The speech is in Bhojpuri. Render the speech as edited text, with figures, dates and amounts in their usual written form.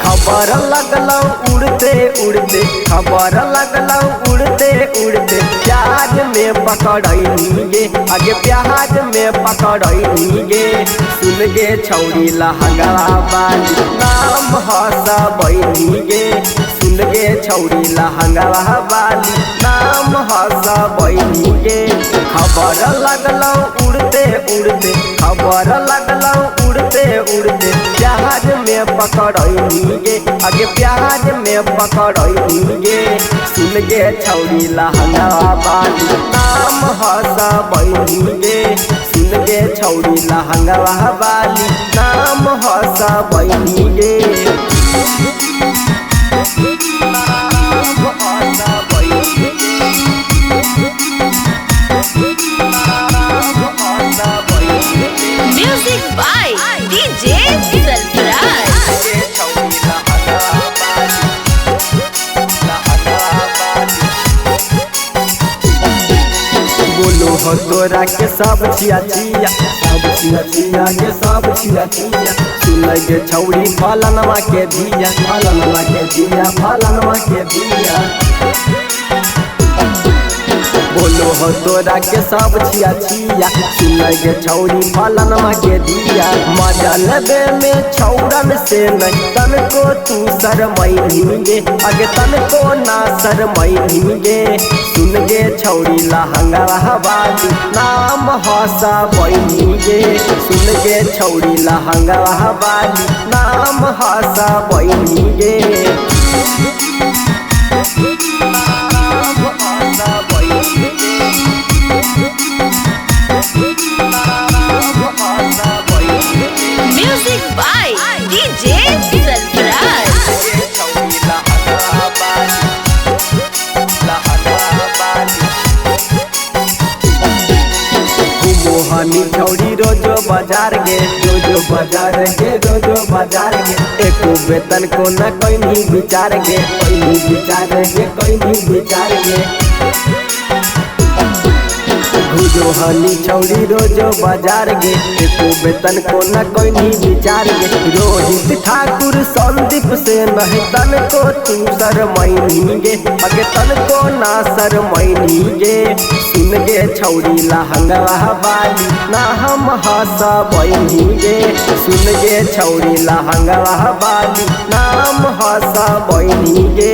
खबर लगलौ उड़ते उड़ते, खबर लगलौ उड़ते उड़ते, प्याज में पकड़नी गे, आगे प्याज में पकड़नी गे। सुन गे छौरी लहंगा वाली नाम हंसबैनी गे, सुन गे छौरी लहंगा वाली नाम हंसबैनी गे। खबर लगलौ उड़ते उड़ते, खबर लगलौ उड़ते उड़ते, प्याज में पकड़नी गे, आगे प्याज में पकड़नी गे। सुन गे छौरी लहंगा वाली नाम हंसबैनी गे, सुन गे छौरी लहंगा वाली नाम हंसबैनी गे। Music by DJ Sarfaraz। बोलो हो तोरा के सब छिया छिया, सब छिया छिया के सब छिया छिया। सुन गे छौरी फलनवा के धिया, फलनवा के धिया, फलनवा के धिया। बोलो हो तोरा के सब छिया छिया, सुन गे छौरी फलनवा के धिया। मजा लेबे में छौरन से नहीं तनको तू शरमैनी गे, आगे तनको ना शरमैनी गे। सुन गे छौरी लहंगा वाली नाम हंसबैनी गे, सुन गे छौरी लहंगा वाली नाम हंसबैनी गे। Music by DJ Sarfaraz। मोहनी छौरी रोजो बाजार गे, रोजो बाजार गे, रोजो बाजार गे। एको वेतन को न कोई विचार गे, कोई विचार गे, कोई विचार गे। घुजोहनी छौरी रोजो बाजार गे, एको वेतन को न कोई विचार गे। रोहित ठाकुर संदीप से नहीं तन को तू शरमैनी गे, आगे तन को ना शरमैनी गे। सुन गे छौरी लहंगा वाली ना हम हंसबैनी गे, सुन गे छौरी लहंगा वाली नाम हंसबैनी गे।